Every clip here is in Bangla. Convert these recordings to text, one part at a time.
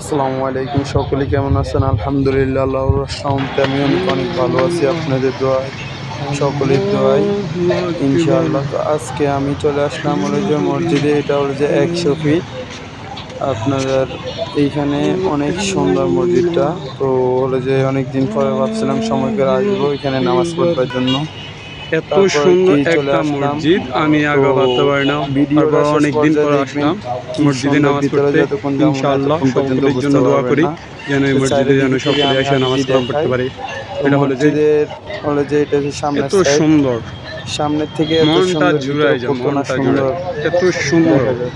আসসালামু আলাইকুম, সকলে কেমন আছেন? আলহামদুলিল্লাহ, আল্লাহর রহমতে আমি অনেক ভালো আছি। আপনাদের দোয়ায়, সকলের দোয়ায় ইনশাআল্লাহ। তো আজকে আমি চলে আসলাম হলো যে মসজিদে। এটা হলো যে 100 ফিট। আপনাদের এইখানে অনেক সুন্দর মসজিদটা। তো হলো যে অনেক দিন পরে ভাবছিলাম সময় করে আসবো এখানে নামাজ পড়বার জন্য। এত তারপর সুন্দর কি চলে একটা আসলাম। মসজিদ আমি তো আগে ভাবতে পারি না। ভিডিওটা তারপর শেষ অনেকদিন পর্যায়ে পর দেখবেন আসলাম কি মসজিদে সুন্দর। নামাজ ভিতরে পড়তে। যতক্ষণ যাবো না ইনশাআল্লাহ এতক্ষণ পর্যন্ত সকলের জন্য বুঝতে দোয়া পারবেন করি না। যেন এই তো মসজিদে যেন চারিদিক থেকে সকলে আমি এসে আর নামাজ কি কালাম দেখাই। পড়তে পারে। তো এটা হলো যে মসজিদের হলো যে এটা হচ্ছে সামনের এত সাইড। সুন্দর, সামনের থেকে এত মনটা সুন্দর, ভিতরে জুড়ায় যায়, কত না মনটা জুড়ায়, সুন্দর এত সুন্দর। দেখা যায়।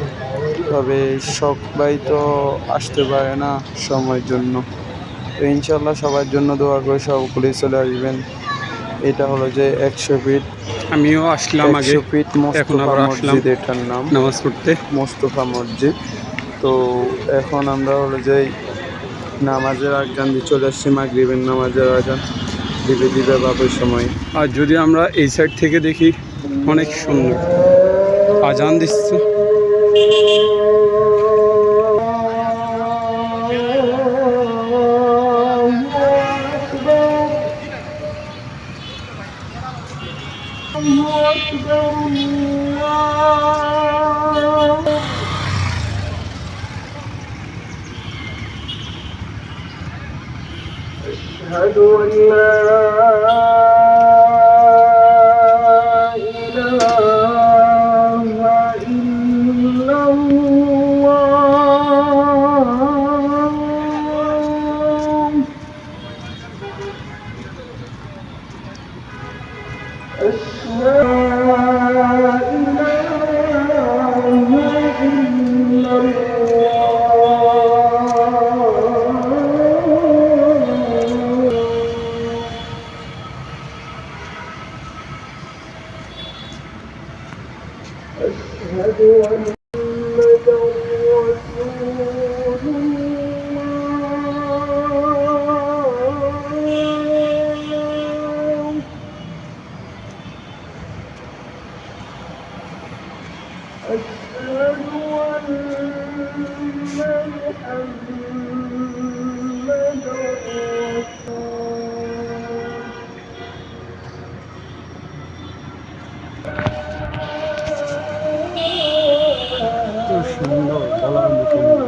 তবে সবাই তো আসতে পারে না সময়ের জন্য। তো ইনশাল্লাহ সবার জন্য দোয়া করে সকলেই চলে আসবেন। এটা হলো যে 100 ফিট। আমিও আসলাম আগে, 100 ফিট এখন মোস্তফা আবার আসলাম মসজিদ এটার নাম। নামাজ পড়তে। মোস্তফা মসজিদ। তো এখন আমরা হলো যে নামাজের আজান দিয়ে চলে আসছি। মাগরিবের নামাজের আজান দিবে বাবুর সময়। আর যদি আমরা এই সাইড থেকে দেখি অনেক সুন্দর আজান দিচ্ছে। أشهد أن لا إله إلا الله. أشهد أن لا إله إلا أشهد أن محمدا رسول الله. أشهد أن محمدا এত সুন্দর বলার মতো না।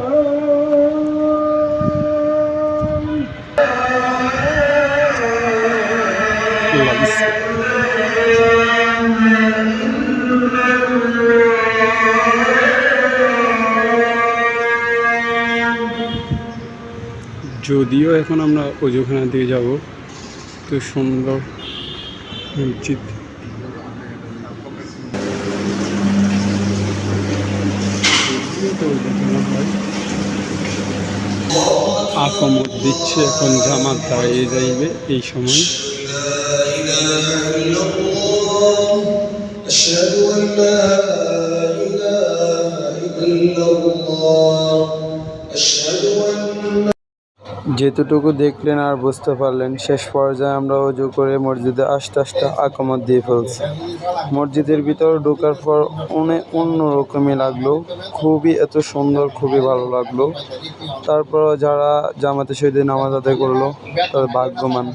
যদিও এখন আমরা অজুখানা দিয়ে যাব, তো সুন্দর মসজিদ। আকমত দিচ্ছে, এখন জামাত দাঁড়িয়ে যাইবে এই সময়। যেতটুকু দেখলেন আর বুঝতে পারলেন, শেষ পর্যায়ে আমরা অজু করে মসজিদে আস্তে আস্তে আকমত দিয়ে ফেলছি। মসজিদের ভিতরে ঢোকার পর অন্যরকমই লাগলো, খুবই এত সুন্দর, খুবই ভালো লাগলো। তারপর যারা জামাতে সহিত নামাজ আদায় করলো তাদের ভাগ্যবান।